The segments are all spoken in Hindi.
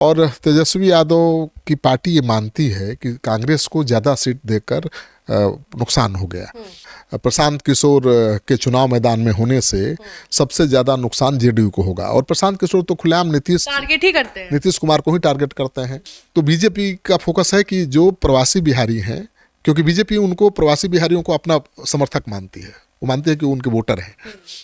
और तेजस्वी यादव की पार्टी ये मानती है कि कांग्रेस को ज़्यादा सीट देकर नुकसान हो गया। प्रशांत किशोर के चुनाव मैदान में होने से सबसे ज़्यादा नुकसान जेडीयू को होगा। और प्रशांत किशोर तो खुलेआम टारगेट ही करते हैं, नीतीश कुमार को ही टारगेट करते हैं। तो बीजेपी का फोकस है कि जो प्रवासी बिहारी हैं, क्योंकि बीजेपी उनको प्रवासी बिहारियों को अपना समर्थक मानती है, वो मानते हैं कि उनके वोटर हैं,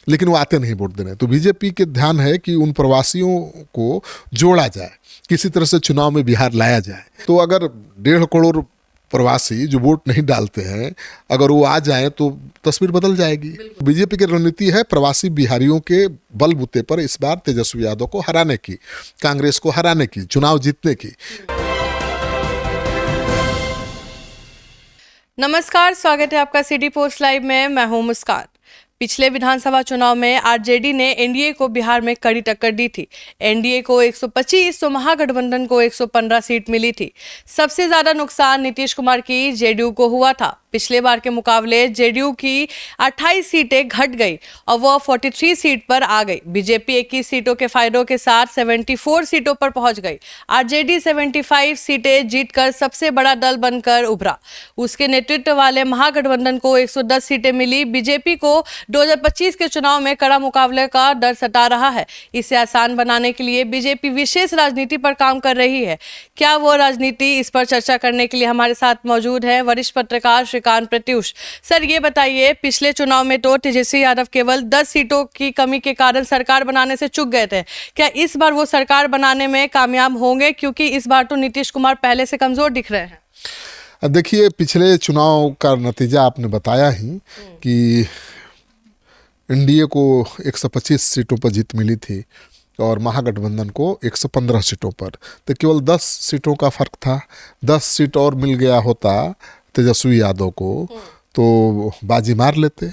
लेकिन वो आते नहीं वोट देने। तो बीजेपी के ध्यान है कि उन प्रवासियों को जोड़ा जाए, किसी तरह से चुनाव में बिहार लाया जाए। तो अगर 1.5 करोड़ प्रवासी जो वोट नहीं डालते हैं, अगर वो आ जाएं तो तस्वीर बदल जाएगी। बीजेपी की रणनीति है प्रवासी बिहारियों के बलबूते पर इस बार तेजस्वी यादव को हराने की, कांग्रेस को हराने की, चुनाव जीतने की। नमस्कार, स्वागत है आपका सिटी पोस्ट लाइव में। मैं हूं मुस्कान। पिछले विधानसभा चुनाव में आरजेडी ने एनडीए को बिहार में कड़ी टक्कर दी थी। एनडीए को 125 तो महागठबंधन को 115 सीट मिली थी। सबसे ज्यादा नुकसान नीतीश कुमार की जेडीयू को हुआ था। पिछले बार के मुकाबले जेडीयू की 28 सीटें घट गई और वह 43 सीट पर आ गई। बीजेपी 21 सीटों के फायदों के साथ 74 सीटों पर पहुंच गई। आरजेडी 75 सीटें जीतकर सबसे बड़ा दल बनकर उभरा। उसके नेतृत्व वाले महागठबंधन को 110 सीटें मिली। बीजेपी को 2025 के चुनाव में कड़ा मुकाबले का डर सता रहा है। इसे आसान बनाने के लिए बीजेपी विशेष राजनीति पर काम कर रही है। क्या वो राजनीति, इस पर चर्चा करने के लिए हमारे साथ मौजूद है वरिष्ठ पत्रकार श्रीकांत प्रत्युष। सर, ये बताइए, पिछले चुनाव में तो तेजस्वी यादव केवल 10 सीटों की कमी के कारण सरकार बनाने से चूक गए थे। क्या इस बार वो सरकार बनाने में कामयाब होंगे, क्योंकि इस बार तो नीतीश कुमार पहले से कमजोर दिख रहे हैं? देखिए, पिछले चुनाव का नतीजा आपने बताया ही कि एनडीए को 125 सीटों पर जीत मिली थी और महागठबंधन को 115 सीटों पर। तो केवल 10 सीटों का फर्क था। 10 सीट और मिल गया होता तेजस्वी यादव को तो बाजी मार लेते,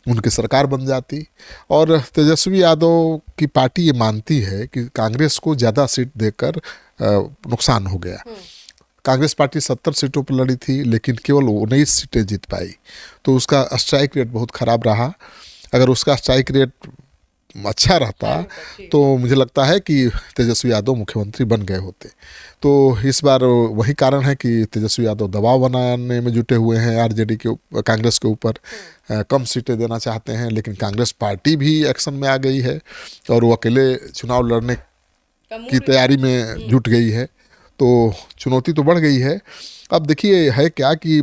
उनकी सरकार बन जाती। और तेजस्वी यादव की पार्टी ये मानती है कि कांग्रेस को ज़्यादा सीट देकर नुकसान हो गया। कांग्रेस पार्टी 70 सीटों पर लड़ी थी, लेकिन केवल 19 सीटें जीत पाई। तो उसका स्ट्राइक रेट बहुत ख़राब रहा। अगर उसका स्ट्राइक रेट अच्छा रहता तो मुझे लगता है कि तेजस्वी यादव मुख्यमंत्री बन गए होते। तो इस बार वही कारण है कि तेजस्वी यादव दबाव बनाने में जुटे हुए हैं आरजेडी के, कांग्रेस के ऊपर। कम सीटें देना चाहते हैं, लेकिन कांग्रेस पार्टी भी एक्शन में आ गई है और वो अकेले चुनाव लड़ने की तैयारी में जुट गई है। तो चुनौती तो बढ़ गई है। अब देखिए है क्या कि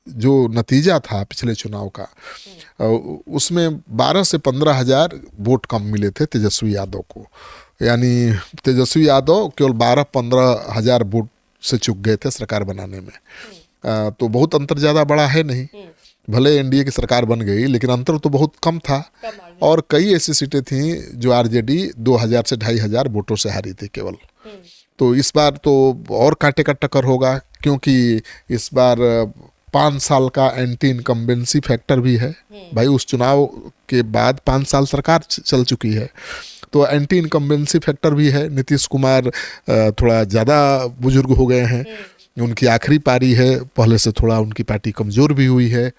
जो नतीजा था पिछले चुनाव का, उसमें 12 से 15 हज़ार वोट कम मिले थे तेजस्वी यादव को। यानी तेजस्वी यादव केवल 12-15 हज़ार वोट से चूक गए थे सरकार बनाने में। तो बहुत अंतर ज़्यादा बड़ा है नहीं। भले एनडीए की सरकार बन गई, लेकिन अंतर तो बहुत कम था। और कई ऐसी सीटें थीं जो आरजेडी 2000 से 2500 वोटों से हारी थी केवल। तो इस बार तो और कांटे का टक्कर होगा, क्योंकि इस बार 5 साल का एंटी इनकम्बेंसी फैक्टर भी है। भाई, उस चुनाव के बाद 5 साल सरकार चल चुकी है, तो एंटी इनकम्बेंसी फैक्टर भी है। नीतीश कुमार थोड़ा ज़्यादा बुजुर्ग हो गए हैं, उनकी आखिरी पारी है, पहले से थोड़ा उनकी पार्टी कमज़ोर भी हुई है।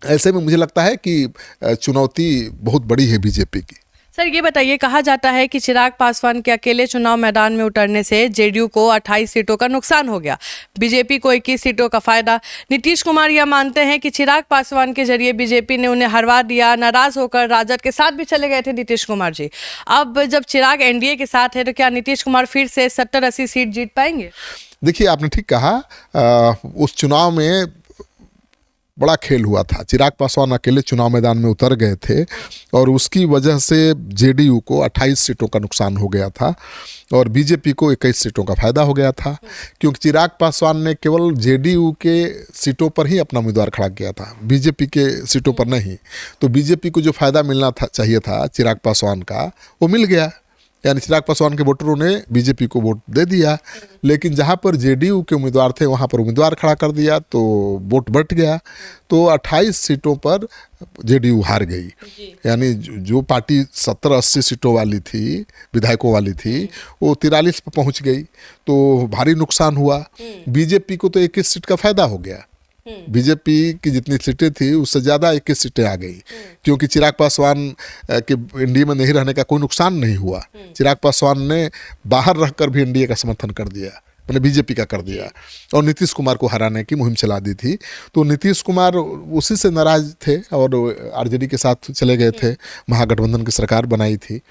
ऐसे में मुझे लगता है कि चुनौती बहुत बड़ी है बीजेपी की। सर, ये बताइए, कहा जाता है कि चिराग पासवान के अकेले चुनाव मैदान में उतरने से जेडीयू को 28 सीटों का नुकसान हो गया, बीजेपी को 21 सीटों का फायदा। नीतीश कुमार यह मानते हैं कि चिराग पासवान के जरिए बीजेपी ने उन्हें हरवा दिया। नाराज होकर राजद के साथ भी चले गए थे नीतीश कुमार जी। अब जब चिराग एनडीए के साथ है, तो क्या नीतीश कुमार फिर से 70-80 सीट जीत पाएंगे? देखिए, आपने ठीक कहा। उस चुनाव में बड़ा खेल हुआ था। चिराग पासवान अकेले चुनाव मैदान में उतर गए थे और उसकी वजह से जेडीयू को 28 सीटों का नुकसान हो गया था और बीजेपी को 21 सीटों का फायदा हो गया था, क्योंकि चिराग पासवान ने केवल जेडीयू के सीटों पर ही अपना उम्मीदवार खड़ा किया था, बीजेपी के सीटों पर नहीं। तो बीजेपी को जो फायदा मिलना था, चाहिए था चिराग पासवान का, वो मिल गया। यानी चिराग पासवान के वोटरों ने बीजेपी को वोट दे दिया, लेकिन जहां पर जेडीयू के उम्मीदवार थे वहां पर उम्मीदवार खड़ा कर दिया तो वोट बट गया। तो 28 सीटों पर जेडीयू हार गई। यानी जो पार्टी 70-80 सीटों वाली थी, विधायकों वाली थी, वो 43 पर पहुंच गई। तो भारी नुकसान हुआ। बीजेपी को तो 21 सीट का फायदा हो गया। बीजेपी की जितनी सीटें थी उससे ज़्यादा 21 सीटें आ गई, क्योंकि चिराग पासवान के एनडीए में नहीं रहने का कोई नुकसान नहीं हुआ। चिराग पासवान ने बाहर रहकर भी एनडीए का समर्थन कर दिया, मैंने बीजेपी का कर दिया, और नीतीश कुमार को हराने की मुहिम चला दी थी। तो नीतीश कुमार उसी से नाराज थे और आरजेडी के साथ चले गए थे, महागठबंधन की सरकार बनाई थी।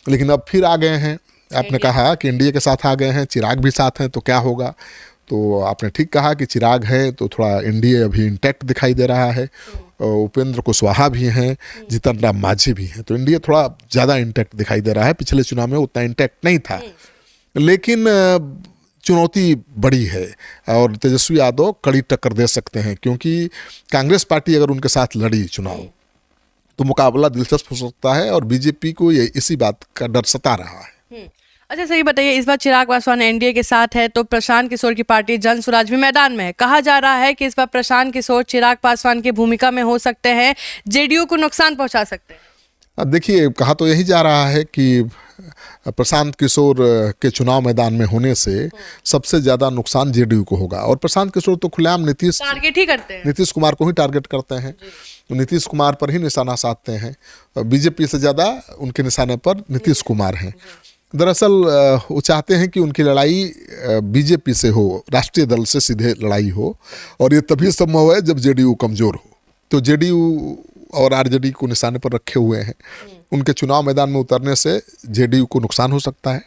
लेकिन अब फिर आ गए हैं, आपने कहा कि एनडीए के साथ आ गए हैं, चिराग भी साथ हैं, तो क्या होगा। तो आपने ठीक कहा कि चिराग है तो थोड़ा एनडीए अभी इंटैक्ट दिखाई दे रहा है, उपेंद्र कुशवाहा भी हैं, जीतन राम मांझी भी हैं, तो एनडीए थोड़ा ज़्यादा इंटैक्ट दिखाई दे रहा है। पिछले चुनाव में उतना इंटैक्ट नहीं था, लेकिन चुनौती बड़ी है और तेजस्वी यादव कड़ी टक्कर दे सकते हैं, क्योंकि कांग्रेस पार्टी अगर उनके साथ लड़ी चुनाव तो मुकाबला दिलचस्प हो सकता है, और बीजेपी को ये इसी बात का डर सता रहा है। अच्छा, सही बताइए, इस बार चिराग पासवान एनडीए के साथ है तो प्रशांत किशोर की पार्टी जन स्वराज भी मैदान में है। कहा जा रहा है कि इस बार प्रशांत किशोर चिराग पासवान की भूमिका में हो सकते हैं, जेडीयू को नुकसान पहुंचा सकते हैं। अब देखिए, कहा तो यही जा रहा है कि प्रशांत किशोर के चुनाव मैदान में होने से सबसे ज़्यादा नुकसान जेडीयू को होगा, और प्रशांत किशोर तो खुलेआम टारगेट ही करते हैं, नीतीश कुमार को ही टारगेट करते हैं, तो नीतीश कुमार पर ही निशाना साधते हैं। बीजेपी से ज़्यादा उनके निशाने पर नीतीश कुमार हैं। दरअसल वो चाहते हैं कि उनकी लड़ाई बीजेपी से हो, राष्ट्रीय दल से सीधे लड़ाई हो, और ये तभी संभव है जब जेडीयू कमज़ोर हो। तो जेडीयू और आरजेडी को निशाने पर रखे हुए हैं। उनके चुनाव मैदान में उतरने से जेडीयू को नुकसान हो सकता है,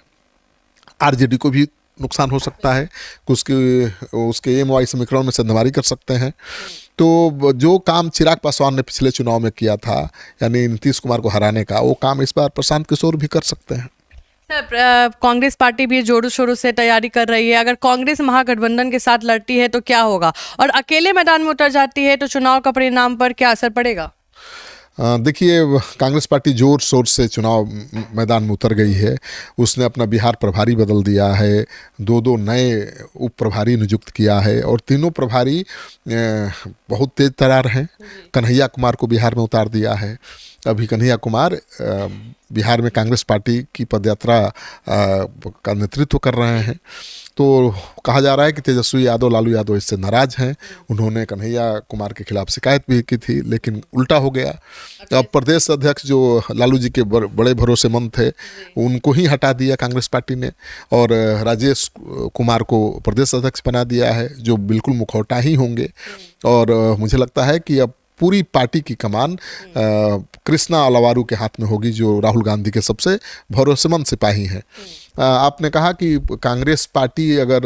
आरजेडी को भी नुकसान हो सकता है, उसके एमवाई समीकरण में संधमारी कर सकते हैं। तो जो काम चिराग पासवान ने पिछले चुनाव में किया था, यानी नीतीश कुमार को हराने का, वो काम इस बार प्रशांत किशोर भी कर सकते हैं। कांग्रेस पार्टी भी जोरों शोरों से तैयारी कर रही है। अगर कांग्रेस महागठबंधन के साथ लड़ती है तो क्या होगा, और अकेले मैदान में उतर जाती है तो चुनाव का परिणाम पर क्या असर पड़ेगा? देखिए, कांग्रेस पार्टी जोर शोर से चुनाव मैदान में उतर गई है। उसने अपना बिहार प्रभारी बदल दिया है, 2 नए उप प्रभारी नियुक्त किया है, और तीनों प्रभारी बहुत तेज तरार हैं। कन्हैया कुमार को बिहार में उतार दिया है। अभी कन्हैया कुमार बिहार में कांग्रेस पार्टी की पदयात्रा का नेतृत्व कर रहे हैं। तो कहा जा रहा है कि तेजस्वी यादव, लालू यादव इससे नाराज हैं। उन्होंने कन्हैया कुमार के खिलाफ शिकायत भी की थी, लेकिन उल्टा हो गया। अब प्रदेश अध्यक्ष जो लालू जी के बड़े भरोसेमंद थे, उनको ही हटा दिया कांग्रेस पार्टी ने, और राजेश कुमार को प्रदेश अध्यक्ष बना दिया है, जो बिल्कुल मुखौटा ही होंगे। और मुझे लगता है कि अब पूरी पार्टी की कमान कृष्णा अलावारू के हाथ में होगी, जो राहुल गांधी के सबसे भरोसेमंद सिपाही हैं। आपने कहा कि कांग्रेस पार्टी अगर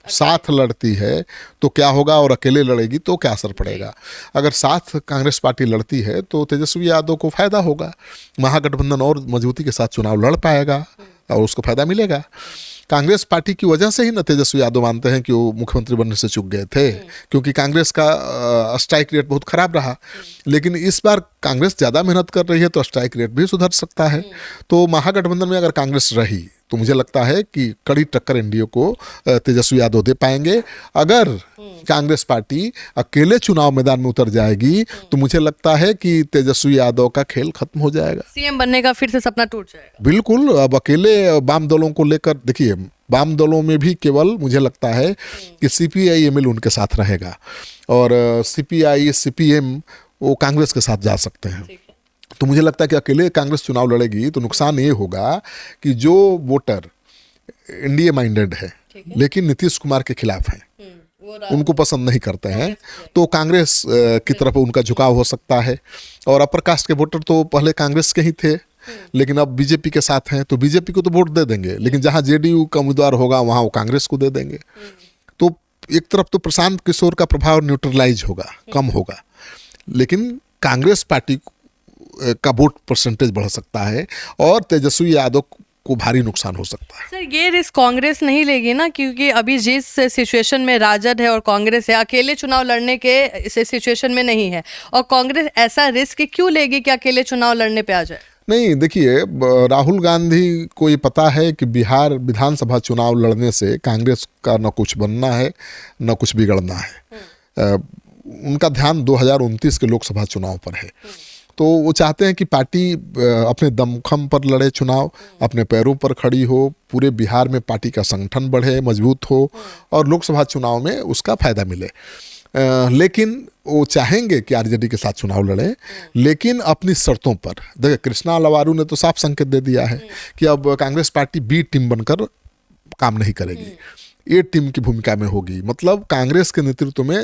साथ लड़ती है तो क्या होगा, और अकेले लड़ेगी तो क्या असर पड़ेगा। अगर साथ कांग्रेस पार्टी लड़ती है तो तेजस्वी यादव को फायदा होगा, महागठबंधन और मजबूती के साथ चुनाव लड़ पाएगा और उसको फायदा मिलेगा। कांग्रेस पार्टी की वजह से ही न तेजस्वी यादव मानते हैं कि वो मुख्यमंत्री बनने से चूक गए थे, क्योंकि कांग्रेस का स्ट्राइक रेट बहुत खराब रहा। लेकिन इस बार कांग्रेस ज़्यादा मेहनत कर रही है तो स्ट्राइक रेट भी सुधर सकता है। तो महागठबंधन में अगर कांग्रेस रही तो मुझे लगता है कि कड़ी टक्कर एनडीए को तेजस्वी यादव दे पाएंगे। अगर कांग्रेस पार्टी अकेले चुनाव मैदान में उतर जाएगी तो मुझे लगता है कि तेजस्वी यादव का खेल खत्म हो जाएगा, सीएम बनने का फिर से सपना टूट जाएगा। बिल्कुल। अब अकेले वाम दलों को लेकर देखिए, वाम दलों में भी केवल मुझे लगता है कि सीपीआई एमएल उनके साथ रहेगा, और सीपीआई सीपीएम वो कांग्रेस के साथ जा सकते हैं। तो मुझे लगता है कि अकेले कांग्रेस चुनाव लड़ेगी तो नुकसान ये होगा कि जो वोटर एनडीए माइंडेड है लेकिन नीतीश कुमार के खिलाफ है, उनको पसंद नहीं करते हैं, तो कांग्रेस की तरफ उनका झुकाव हो सकता है। और अपर कास्ट के वोटर तो पहले कांग्रेस के ही थे, लेकिन अब बीजेपी के साथ हैं, तो बीजेपी को तो वोट दे देंगे, लेकिन जहां जेडीयू का उम्मीदवार होगा वहां वो कांग्रेस को दे देंगे। तो एक तरफ तो प्रशांत किशोर का प्रभाव न्यूट्रलाइज होगा, कम होगा, लेकिन कांग्रेस पार्टी का वोट परसेंटेज बढ़ सकता है और तेजस्वी यादव को भारी नुकसान हो सकता है। सर, ये रिस्क कांग्रेस नहीं लेगी ना, क्योंकि अभी जिस सिचुएशन में राजद है और कांग्रेस है, अकेले चुनाव लड़ने के सिचुएशन में नहीं है, और कांग्रेस ऐसा रिस्क क्यों लेगी कि अकेले चुनाव लड़ने पे आ जाए? नहीं, देखिए, राहुल गांधी को ये पता है कि बिहार विधानसभा चुनाव लड़ने से कांग्रेस का न कुछ बनना है न कुछ बिगड़ना है। उनका ध्यान 2029 के लोकसभा चुनाव पर है। तो वो चाहते हैं कि पार्टी अपने दमखम पर लड़े चुनाव, अपने पैरों पर खड़ी हो, पूरे बिहार में पार्टी का संगठन बढ़े, मजबूत हो, और लोकसभा चुनाव में उसका फायदा मिले। लेकिन वो चाहेंगे कि आरजेडी के साथ चुनाव लड़े, लेकिन अपनी शर्तों पर। देखिए, कृष्णा लवारू ने तो साफ संकेत दे दिया है कि अब कांग्रेस पार्टी बी टीम बनकर काम नहीं करेगी, ए टीम की भूमिका में होगी। मतलब कांग्रेस के नेतृत्व में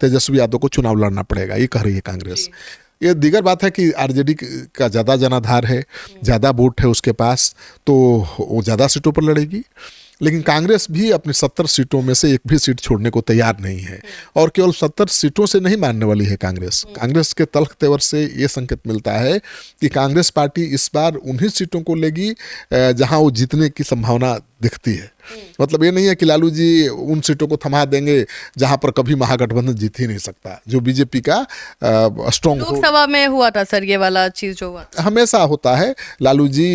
तेजस्वी यादव को चुनाव लड़ना पड़ेगा, ये कह रही है कांग्रेस। ये दीगर बात है कि आरजेडी का ज़्यादा जनाधार है, ज़्यादा वोट है उसके पास, तो वो ज़्यादा सीटों पर लड़ेगी। लेकिन कांग्रेस भी अपनी 70 सीटों में से एक भी सीट छोड़ने को तैयार नहीं है, और केवल 70 सीटों से नहीं मानने वाली है कांग्रेस। कांग्रेस के तल्ख तेवर से ये संकेत मिलता है कि कांग्रेस पार्टी इस बार उन्हीं सीटों को लेगी जहां वो जीतने की संभावना दिखती है। मतलब ये नहीं है कि लालू जी उन सीटों को थमा देंगे जहां पर कभी महागठबंधन जीत ही नहीं सकता, जो बीजेपी का स्ट्रॉन्ग लोकसभा में हुआ था सर, ये वाला चीज जो हुआ हमेशा होता है। लालू जी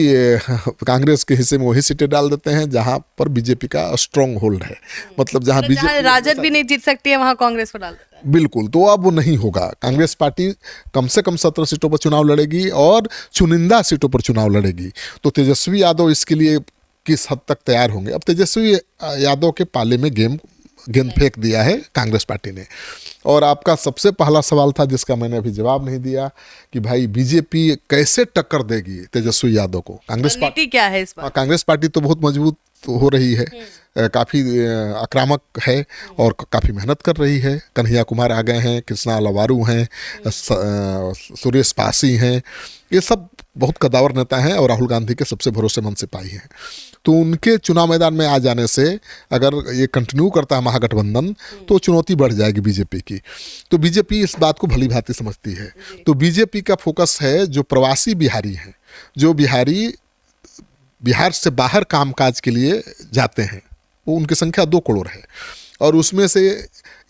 कांग्रेस के हिस्से में वही सीटें डाल देते हैं जहां पर बीजेपी का स्ट्रॉन्ग होल्ड है। मतलब जहां बीजेपी राजद भी नहीं जीत सकती है, वहां कांग्रेस को डाल देता है। बिल्कुल, तो अब वो नहीं होगा। कांग्रेस पार्टी कम से कम 17 सीटों पर चुनाव लड़ेगी और चुनिंदा सीटों पर चुनाव लड़ेगी। तो तेजस्वी यादव इसके लिए किस हद तक तैयार होंगे? अब तेजस्वी यादव के पाले में गेंद फेंक दिया है कांग्रेस पार्टी ने। और आपका सबसे पहला सवाल था जिसका मैंने अभी जवाब नहीं दिया कि भाई बीजेपी कैसे टक्कर देगी तेजस्वी यादव को। कांग्रेस पार्टी क्या है इस बार? कांग्रेस पार्टी तो बहुत मजबूत हो रही है, काफ़ी आक्रामक है और काफ़ी मेहनत कर रही है। कन्हैया कुमार आ गए हैं, कृष्णा लवारू हैं, सुरेश पासी हैं, ये सब बहुत कदावर नेता हैं और राहुल गांधी के सबसे भरोसेमंद सिपाही हैं। तो उनके चुनाव मैदान में आ जाने से अगर ये कंटिन्यू करता है महागठबंधन तो चुनौती बढ़ जाएगी बीजेपी की। तो बीजेपी इस बात को भली भांति समझती है। तो बीजेपी का फोकस है जो प्रवासी बिहारी हैं, जो बिहारी बिहार से बाहर कामकाज के लिए जाते हैं, वो उनकी संख्या 2 करोड़ है और उसमें से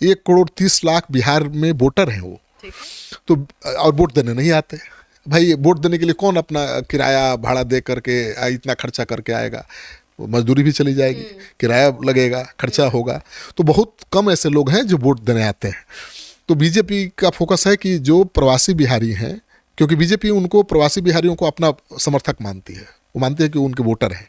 1 करोड़ 30 लाख बिहार में वोटर हैं वो। तो और वोट देने नहीं आते। भाई वोट देने के लिए कौन अपना किराया भाड़ा दे करके इतना खर्चा करके आएगा? मजदूरी भी चली जाएगी, किराया लगेगा, खर्चा होगा। तो बहुत कम ऐसे लोग हैं जो वोट देने आते हैं। तो बीजेपी का फोकस है कि जो प्रवासी बिहारी हैं, क्योंकि बीजेपी उनको प्रवासी बिहारियों को अपना समर्थक मानती है, वो मानते हैं कि उनके वोटर हैं,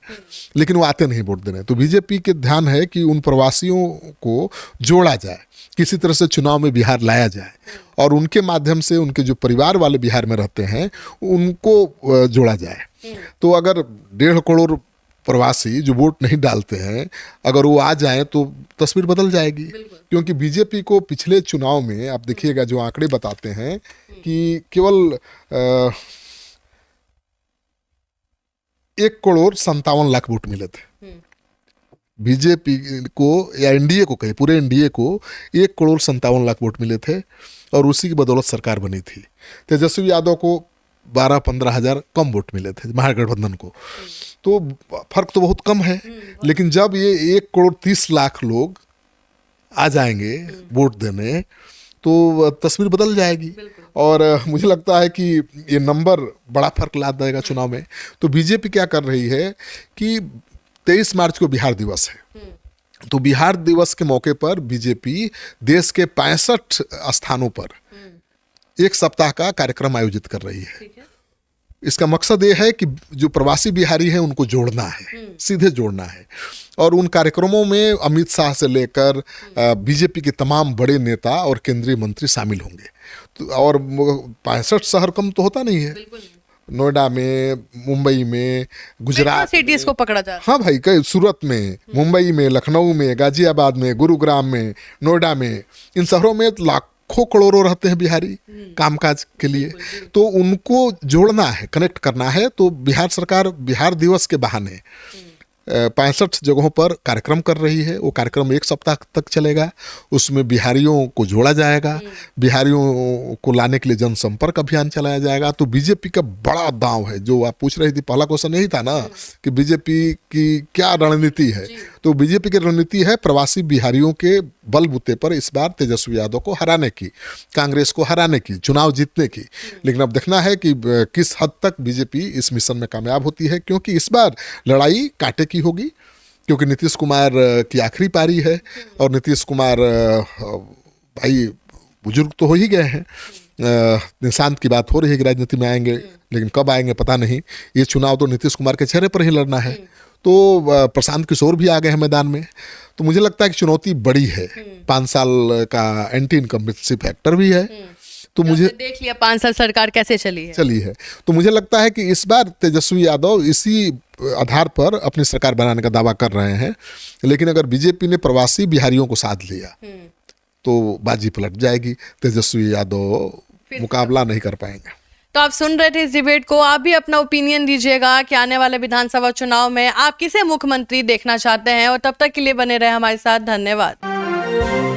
लेकिन वो आते नहीं वोट देने। तो बीजेपी के ध्यान है कि उन प्रवासियों को जोड़ा जाए, किसी तरह से चुनाव में बिहार लाया जाए और उनके माध्यम से उनके जो परिवार वाले बिहार में रहते हैं उनको जोड़ा जाए। तो अगर 1.5 करोड़ प्रवासी जो वोट नहीं डालते हैं अगर वो आ जाएं तो तस्वीर बदल जाएगी। क्योंकि बीजेपी को पिछले चुनाव में आप देखिएगा जो आंकड़े बताते हैं कि केवल 1 करोड़ 57 लाख वोट मिले थे बीजेपी को, या एनडीए को कहे, पूरे एनडीए को 1 करोड़ 57 लाख वोट मिले थे और उसी की बदौलत सरकार बनी थी। तेजस्वी यादव को 12-15 हज़ार कम वोट मिले थे महागठबंधन को। तो फर्क तो बहुत कम है, लेकिन जब ये 1 करोड़ 30 लाख लोग आ जाएंगे वोट देने तो तस्वीर बदल जाएगी। और मुझे लगता है कि ये नंबर बड़ा फर्क ला देगा चुनाव में। तो बीजेपी क्या कर रही है कि 23 मार्च को बिहार दिवस है, तो बिहार दिवस के मौके पर बीजेपी देश के 65 स्थानों पर 1 सप्ताह का कार्यक्रम आयोजित कर रही है। इसका मकसद ये है कि जो प्रवासी बिहारी हैं उनको जोड़ना है, सीधे जोड़ना है। और उन कार्यक्रमों में अमित शाह से लेकर बीजेपी के तमाम बड़े नेता और केंद्रीय मंत्री शामिल होंगे। तो और 65 शहर कम तो होता नहीं है, नोएडा में, मुंबई में, गुजरात सिटीज को पकड़ा जा रहा है। हाँ भाई, कई सूरत में, मुंबई में, लखनऊ में, गाजियाबाद में, गुरुग्राम में, नोएडा में, इन शहरों में लाखों करोड़ों रहते हैं बिहारी कामकाज के लिए। तो उनको जोड़ना है, कनेक्ट करना है। तो बिहार सरकार बिहार दिवस के बहाने 65 जगहों पर कार्यक्रम कर रही है। वो कार्यक्रम 1 सप्ताह तक चलेगा। उसमें बिहारियों को जोड़ा जाएगा, बिहारियों को लाने के लिए जनसंपर्क अभियान चलाया जाएगा। तो बीजेपी का बड़ा दांव है। जो आप पूछ रही थी, पहला क्वेश्चन यही था ना कि बीजेपी की क्या रणनीति है। तो बीजेपी की रणनीति है प्रवासी बिहारियों के बलबूते पर इस बार तेजस्वी यादव को हराने की, कांग्रेस को हराने की, चुनाव जीतने की। लेकिन अब देखना है कि किस हद तक बीजेपी इस मिशन में कामयाब होती है, क्योंकि इस बार लड़ाई कांटे की होगी। क्योंकि नीतीश कुमार की आखिरी पारी है और नीतीश कुमार भाई बुजुर्ग तो हो ही गए हैं। निशांत की बात हो रही है कि राजनीति में आएंगे, लेकिन कब आएंगे पता नहीं। ये चुनाव तो नीतीश कुमार के चेहरे पर ही लड़ना है। तो प्रशांत किशोर भी आ गए हैं मैदान में। तो मुझे लगता है कि चुनौती बड़ी है। 5 साल का एंटी इनकम्बेंसी फैक्टर भी है। तो मुझे देख लिया 5 साल सरकार कैसे चली है। तो मुझे लगता है कि इस बार तेजस्वी यादव इसी आधार पर अपनी सरकार बनाने का दावा कर रहे हैं। लेकिन अगर बीजेपी ने प्रवासी बिहारियों को साथ लिया तो बाजी पलट जाएगी, तेजस्वी यादव मुकाबला नहीं कर पाएंगे। तो आप सुन रहे थे इस डिबेट को, आप भी अपना ओपिनियन दीजिएगा कि आने वाले विधानसभा चुनाव में आप किसे मुख्यमंत्री देखना चाहते हैं। और तब तक के लिए बने रहे हमारे साथ। धन्यवाद।